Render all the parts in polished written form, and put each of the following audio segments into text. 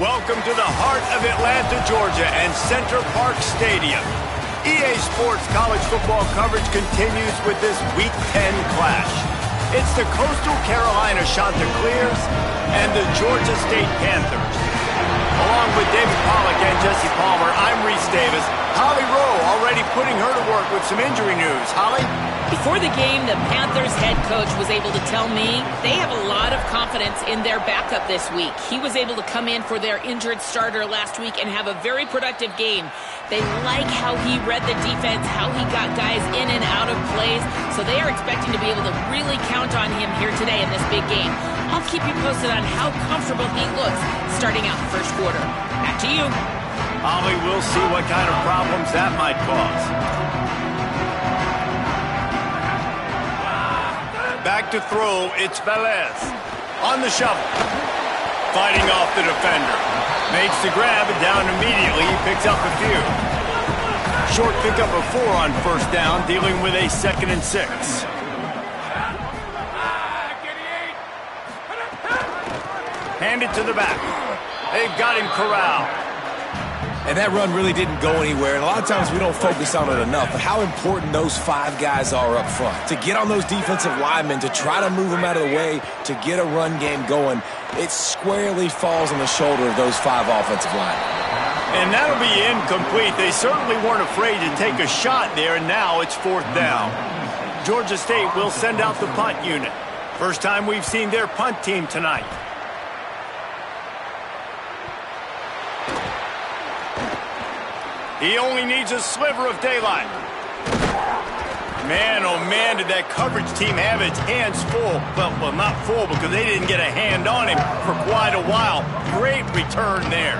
Welcome to the heart of Atlanta, Georgia, and Center Parc Stadium. EA Sports college football coverage continues with this Week 10 clash. It's the Coastal Carolina Chanticleers and the Georgia State Panthers. Along with David Pollack and Jesse Palmer, I'm Reese Davis. Holly Rowe already putting her to work with some injury news. Holly? Before the game, the Panthers head coach was able to tell me they have a lot of confidence in their backup this week. He was able to come in for their injured starter last week and have a very productive game. They like how he read the defense, how he got guys in and out of plays, so they are expecting to be able to really count on him here today in this big game. I'll keep you posted on how comfortable he looks starting out the first quarter. Back to you. Holly, we'll see what kind of problems that might cause. Back to throw, it's Velez. On the shovel. Fighting off the defender. Makes the grab and down immediately. He picks up a few. Short pickup of 4 on first down, dealing with a 2nd and 6. Handed to the back. They've got him corralled. And that run really didn't go anywhere, and a lot of times we don't focus on it enough, but how important those 5 guys are up front. To get on those defensive linemen, to try to move them out of the way, to get a run game going, it squarely falls on the shoulder of those 5 offensive linemen. And that'll be incomplete. They certainly weren't afraid to take a shot there, and now it's 4th down. Georgia State will send out the punt unit. First time we've seen their punt team tonight. He only needs a sliver of daylight. Man, oh man, did that coverage team have its hands full. Well, not full because they didn't get a hand on him for quite a while. Great return there.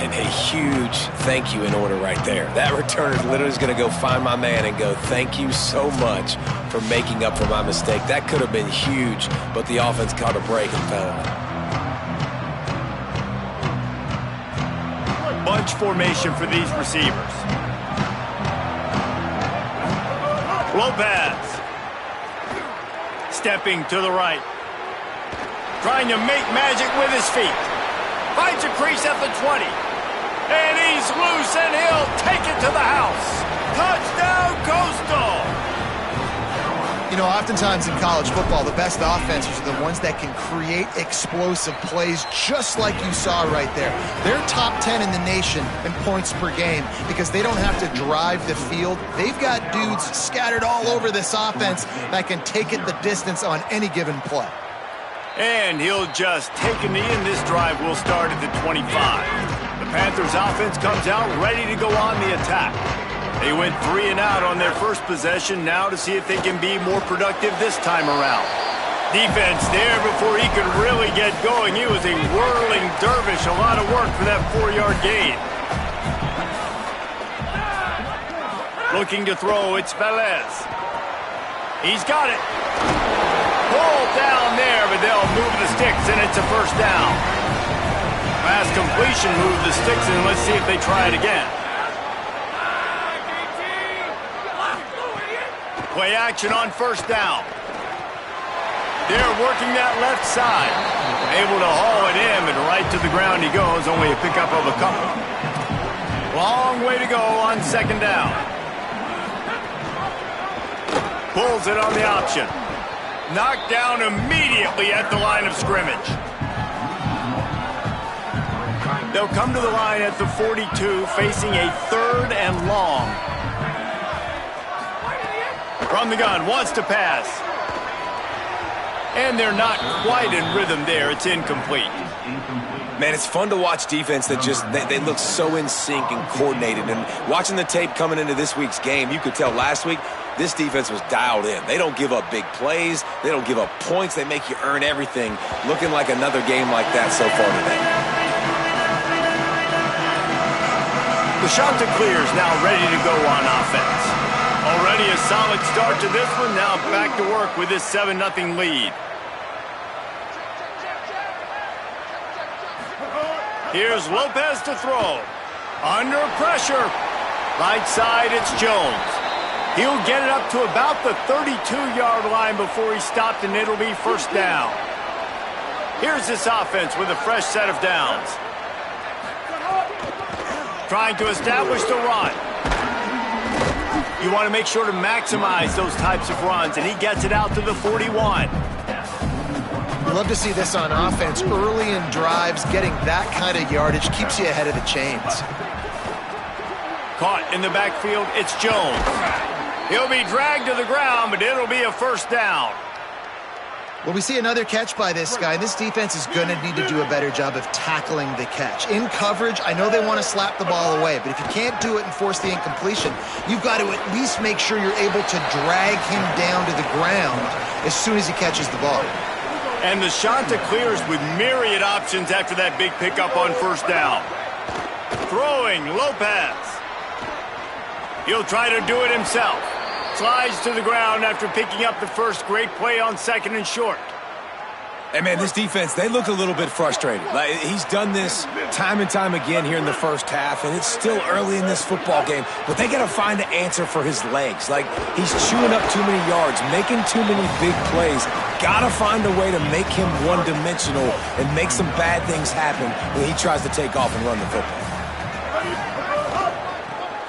And a huge thank you in order right there. That returner literally is going to go find my man and go, thank you so much for making up for my mistake. That could have been huge, but the offense caught a break and fell on it. Bunch formation for these receivers. Lopez. Stepping to the right. Trying to make magic with his feet. Finds a crease at the 20. And he's loose and he'll take it to the house. Touchdown, Coastal! You know, oftentimes in college football, the best offenses are the ones that can create explosive plays just like you saw right there. They're top 10 in the nation in points per game because they don't have to drive the field. They've got dudes scattered all over this offense that can take it the distance on any given play. And he'll just take a knee, and this drive will start at the 25. The Panthers offense comes out ready to go on the attack. They went 3 and out on their first possession, now to see if they can be more productive this time around. Defense there before he could really get going. He was a whirling dervish. A lot of work for that 4-yard gain. Looking to throw, it's Velez. He's got it. Pulled down there, but they'll move the sticks, and it's a first down. Pass completion, move the sticks, and let's see if they try it again. Play action on first down. They're working that left side. Able to haul it in, but right to the ground he goes. Only a pickup of a couple. Long way to go on second down. Pulls it on the option. Knocked down immediately at the line of scrimmage. They'll come to the line at the 42, facing a 3rd and long. From the gun, wants to pass. And they're not quite in rhythm there. It's incomplete. Man, it's fun to watch defense that just, they look so in sync and coordinated. And watching the tape coming into this week's game, you could tell last week, this defense was dialed in. They don't give up big plays. They don't give up points. They make you earn everything. Looking like another game like that so far today. The Chanticleers now ready to go on offense. Already a solid start to this one. Now back to work with this 7-0 lead. Here's Lopez to throw. Under pressure. Right side, it's Jones. He'll get it up to about the 32-yard line before he's stopped, and it'll be first down. Here's this offense with a fresh set of downs. Trying to establish the run. You want to make sure to maximize those types of runs, and he gets it out to the 41. We love to see this on offense. Early in drives, getting that kind of yardage keeps you ahead of the chains. Caught in the backfield, it's Jones. He'll be dragged to the ground, but it'll be a first down. Well, we see another catch by this guy. This defense is going to need to do a better job of tackling the catch. In coverage, I know they want to slap the ball away, but if you can't do it and force the incompletion, you've got to at least make sure you're able to drag him down to the ground as soon as he catches the ball. And the Shanta clears with myriad options after that big pickup on first down. Throwing, Lopez. He'll try to do it himself. Slides to the ground after picking up the first. Great play on second and short. Hey, man, this defense, they look a little bit frustrated. Like, he's done this time and time again here in the first half, and it's still early in this football game, but they got to find an answer for his legs. Like, he's chewing up too many yards, making too many big plays. Got to find a way to make him one-dimensional and make some bad things happen when he tries to take off and run the football.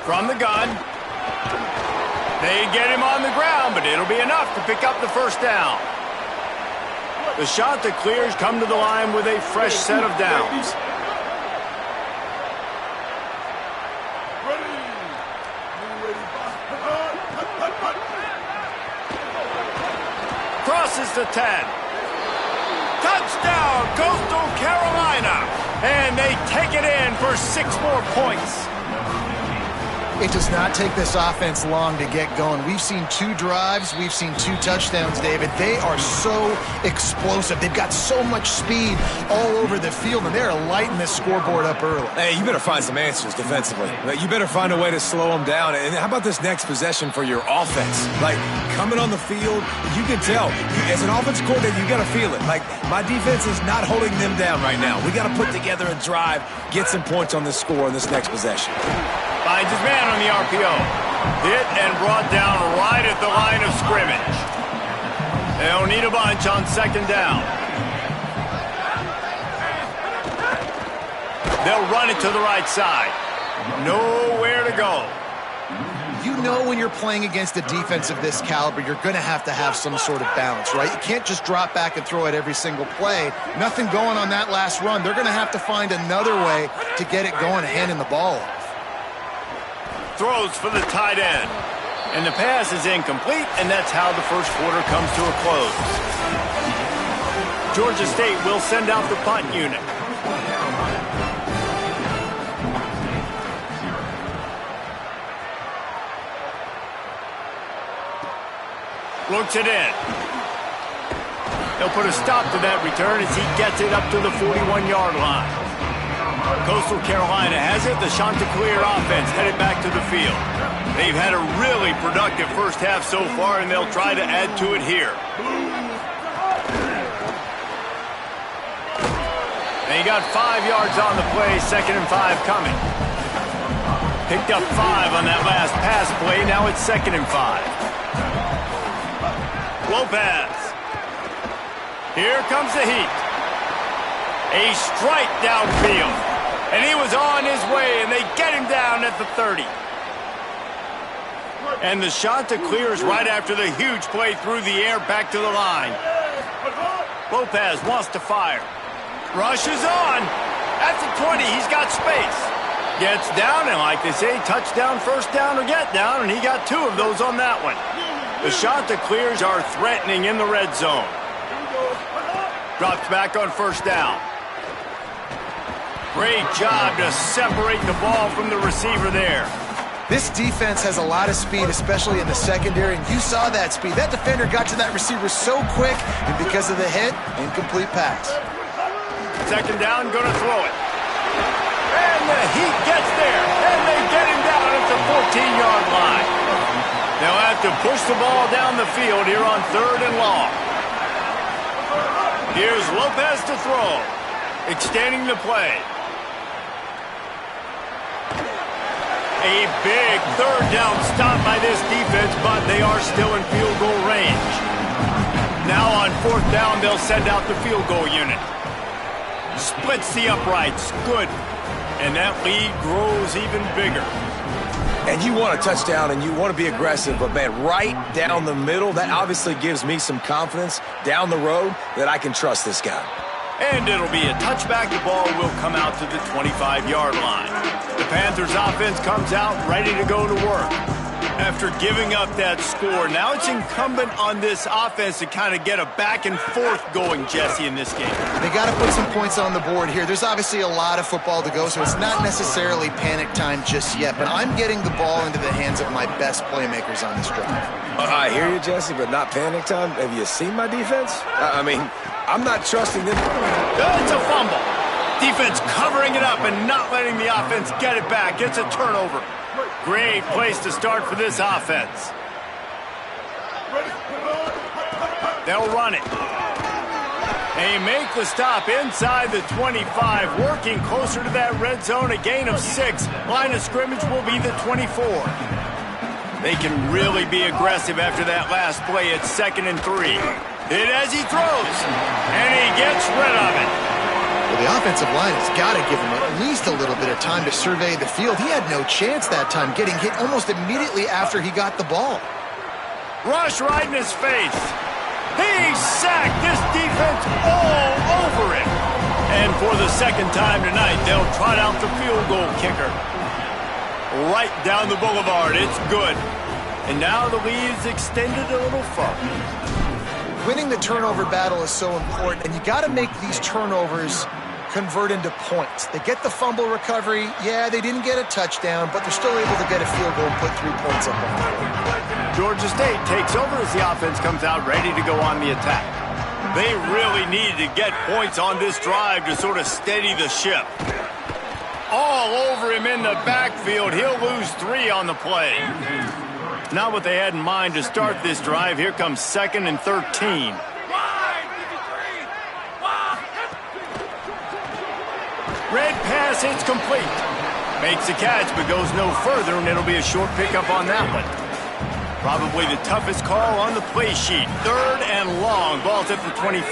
From the gun. They get him on the ground, but it'll be enough to pick up the first down. The Shanta clears come to the line with a fresh set of downs. Crosses the 10. Touchdown, Coastal Carolina. And they take it in for 6 more points. It does not take this offense long to get going. We've seen 2 drives. We've seen 2 touchdowns, David. They are so explosive. They've got so much speed all over the field, and they're lighting this scoreboard up early. Hey, you better find some answers defensively. You better find a way to slow them down. And how about this next possession for your offense? Like, coming on the field, you can tell. As an offensive coordinator, you got to feel it. Like, my defense is not holding them down right now. We got to put together a drive, get some points on this score on this next possession. Finds his man on the RPO. Hit and brought down right at the line of scrimmage. They'll need a bunch on second down. They'll run it to the right side. Nowhere to go. You know when you're playing against a defense of this caliber, you're going to have some sort of balance, right? You can't just drop back and throw it every single play. Nothing going on that last run. They're going to have to find another way to get it going and handing the ball off. Throws for the tight end. And the pass is incomplete, and that's how the first quarter comes to a close. Georgia State will send out the punt unit. Looks it in. They'll put a stop to that return as he gets it up to the 41-yard line. Coastal Carolina has it. The Chanticleer offense headed back to the field. They've had a really productive first half so far, and they'll try to add to it here. They got 5 yards on the play, 2nd and 5 coming. Picked up 5 on that last pass play. Now it's 2nd and 5. Lopez. Here comes the heat. A strike downfield. And he was on his way, and they get him down at the 30. And the Chanticleers right after the huge play through the air back to the line. Lopez wants to fire. Rushes on. At the 20, he's got space. Gets down, and like they say, touchdown, first down, or get down, and he got 2 of those on that one. The Chanticleers are threatening in the red zone. Drops back on first down. Great job to separate the ball from the receiver there. This defense has a lot of speed, especially in the secondary, and you saw that speed. That defender got to that receiver so quick, and because of the hit, incomplete pass. Second down, going to throw it. And the Heat gets there, and they get him down at the 14-yard line. They'll have to push the ball down the field here on 3rd and long. Here's Lopez to throw, extending the play. A big 3rd down stop by this defense, but they are still in field goal range. Now on 4th down, they'll send out the field goal unit. Splits the uprights. Good. And that lead grows even bigger. And you want a touchdown and you want to be aggressive, but, man, right down the middle, that obviously gives me some confidence down the road that I can trust this guy. And it'll be a touchback. The ball will come out to the 25-yard line. The Panthers offense comes out ready to go to work. After giving up that score, now it's incumbent on this offense to kind of get a back and forth going, Jesse, in this game. They got to put some points on the board here. There's obviously a lot of football to go, so it's not necessarily panic time just yet, but I'm getting the ball into the hands of my best playmakers on this drive. I hear you, Jesse, but not panic time. Have you seen my defense? I mean, I'm not trusting them. It's a fumble. Defense covering it up and not letting the offense get it back. It's a turnover. Great place to start for this offense. They'll run it. They make the stop inside the 25, working closer to that red zone, a gain of 6. Line of scrimmage will be the 24. They can really be aggressive after that last play. It's 2nd and 3. Hit as he throws, and he gets rid of it. Well, the offensive line has got to give him at least a little bit of time to survey the field. He had no chance that time, getting hit almost immediately after he got the ball. Rush right in his face. He's sacked. This defense all over him. And for the second time tonight, they'll trot out the field goal kicker. Right down the boulevard. It's good. And now the lead is extended a little further. Winning the turnover battle is so important, and you got to make these turnovers convert into points. They get the fumble recovery. Yeah, they didn't get a touchdown, but they're still able to get a field goal and put 3 points up on the board. Georgia State takes over as the offense comes out ready to go on the attack. They really needed to get points on this drive to sort of steady the ship. All over him in the backfield. He'll lose 3 on the play. Not what they had in mind to start this drive. Here comes 2nd and 13. Red pass hits complete. Makes the catch, but goes no further, and it'll be a short pickup on that one. Probably the toughest call on the play sheet. 3rd and long. Ball's at the 25.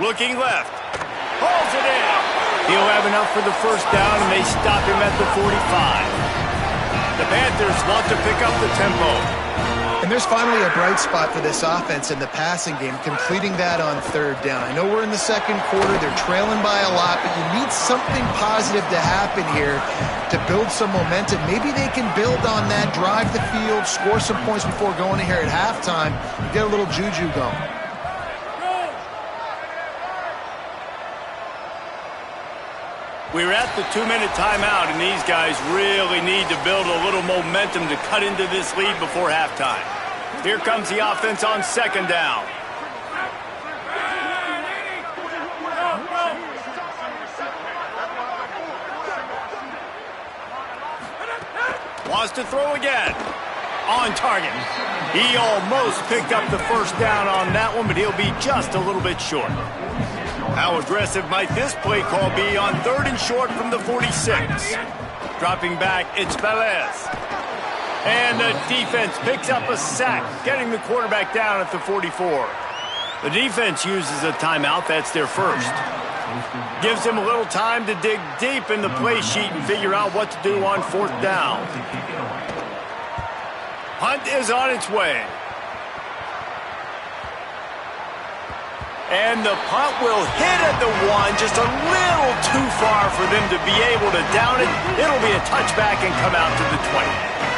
Looking left. Pulls it in. He'll have enough for the first down, and they stop him at the 45. The Panthers want to pick up the tempo. And there's finally a bright spot for this offense in the passing game, completing that on 3rd down. I know we're in the 2nd quarter. They're trailing by a lot, but you need something positive to happen here to build some momentum. Maybe they can build on that, drive the field, score some points before going in here at halftime, get a little juju going. We're at the 2-minute timeout, and these guys really need to build a little momentum to cut into this lead before halftime. Here comes the offense on 2nd down. Wants to throw again. On target. He almost picked up the first down on that one, but he'll be just a little bit short. How aggressive might this play call be on 3rd and short from the 46? Dropping back, it's Velez. And the defense picks up a sack, getting the quarterback down at the 44. The defense uses a timeout. That's their first. Gives him a little time to dig deep in the play sheet and figure out what to do on 4th down. Hunt is on its way. And the punt will hit at the 1, just a little too far for them to be able to down it. It'll be a touchback and come out to the 20.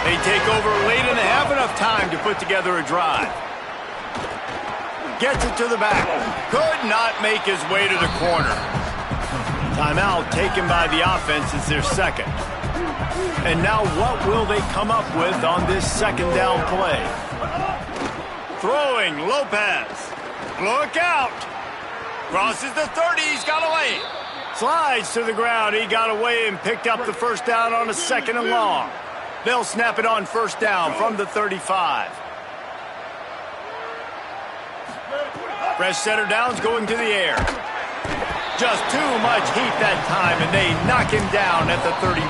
They take over late and they have enough time to put together a drive. Gets it to the back. Could not make his way to the corner. Timeout taken by the offense is their 2nd. And now what will they come up with on this 2nd down play? Throwing, Lopez. Look out. Crosses the 30. He's got away. Slides to the ground. He got away and picked up the first down on a 2nd and long. They'll snap it on 1st down from the 35. Fresh center downs going to the air. Just too much heat that time, and they knock him down at the 31.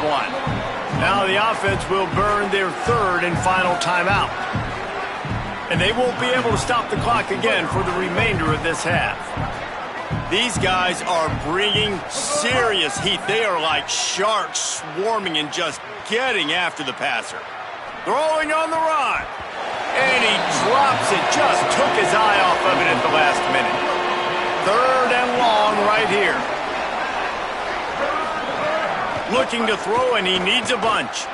Now the offense will burn their third and final timeout. And they won't be able to stop the clock again for the remainder of this half. These guys are bringing serious heat. They are like sharks swarming and just getting after the passer. Throwing on the run. And he drops it. Just took his eye off of it at the last minute. Third and long right here. Looking to throw, and he needs a bunch.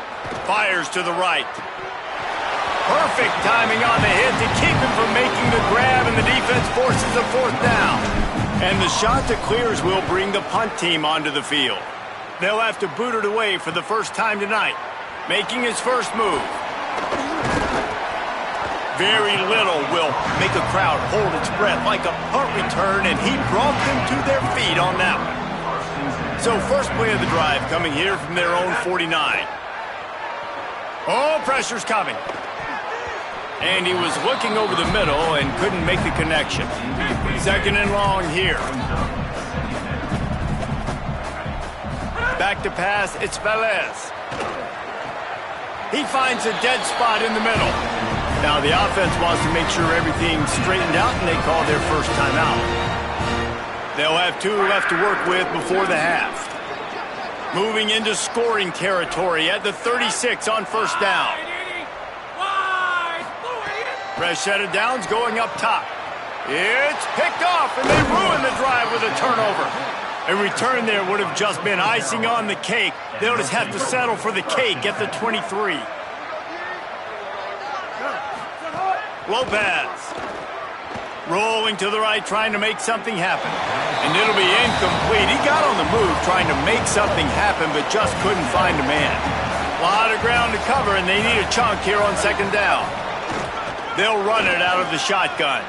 Fires to the right. Perfect timing on the hit to keep him from making the grab, and the defense forces a fourth down. And the shot that clears will bring the punt team onto the field. They'll have to boot it away for the first time tonight, making his first move. Very little will make a crowd hold its breath like a punt return, and he brought them to their feet on that one. So first play of the drive coming here from their own 49. Oh, pressure's coming. And he was looking over the middle and couldn't make the connection. Second and long here. Back to pass, it's Velez. He finds a dead spot in the middle. Now the offense wants to make sure everything's straightened out, and they call their first timeout. They'll have 2 left to work with before the half. Moving into scoring territory at the 36 on first down. Fresh set of downs going up top. It's picked off, and they ruin the drive with a turnover. A return there would have just been icing on the cake. They'll just have to settle for the cake at the 23. Lopez. Rolling to the right, trying to make something happen. And it'll be incomplete. He got on the move trying to make something happen, but just couldn't find a man. A lot of ground to cover, and they need a chunk here on second down. They'll run it out of the shotgun.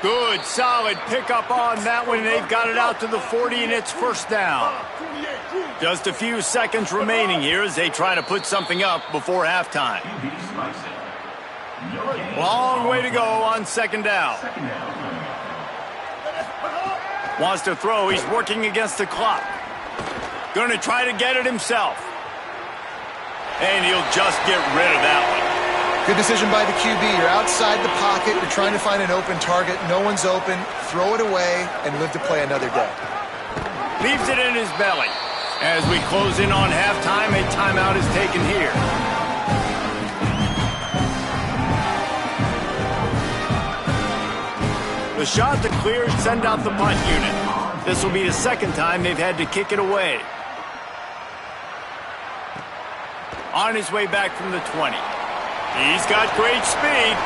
Good, solid pickup on that one. They've got it out to the 40, and it's first down. Just a few seconds remaining here as they try to put something up before halftime. Long way to go on second down. Wants to throw. He's working against the clock. Going to try to get it himself. And he'll just get rid of that one. Good decision by the QB. You're outside the pocket. You're trying to find an open target. No one's open. Throw it away and live to play another day. Leaves it in his belly. As we close in on halftime, a timeout is taken here. The shot to clear, send out the punt unit. This will be the second time they've had to kick it away. On his way back from the 20. He's got great speed.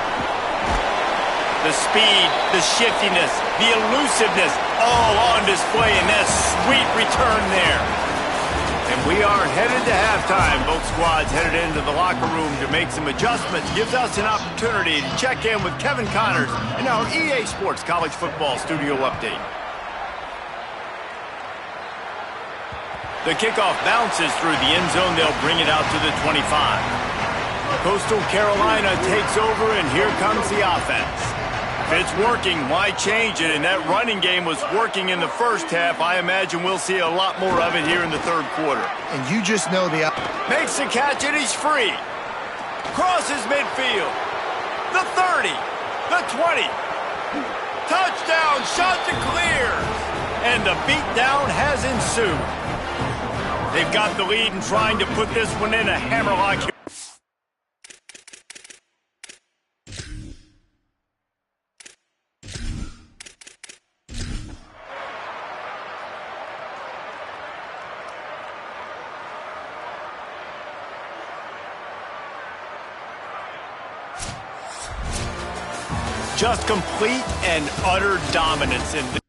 The speed, the shiftiness, the elusiveness, all on display in that sweet return there. And we are headed to halftime. Both squads headed into the locker room to make some adjustments. Gives us an opportunity to check in with Kevin Connors in our EA Sports College Football Studio Update. The kickoff bounces through the end zone. They'll bring it out to the 25. Coastal Carolina takes over, and here comes the offense. If it's working, why change it? And that running game was working in the first half. I imagine we'll see a lot more of it here in the third quarter. And you just know the... Makes the catch, and he's free. Crosses midfield. The 30. The 20. Touchdown, shot to clear. And the beatdown has ensued. They've got the lead and trying to put this one in a hammerlock here. Just complete and utter dominance in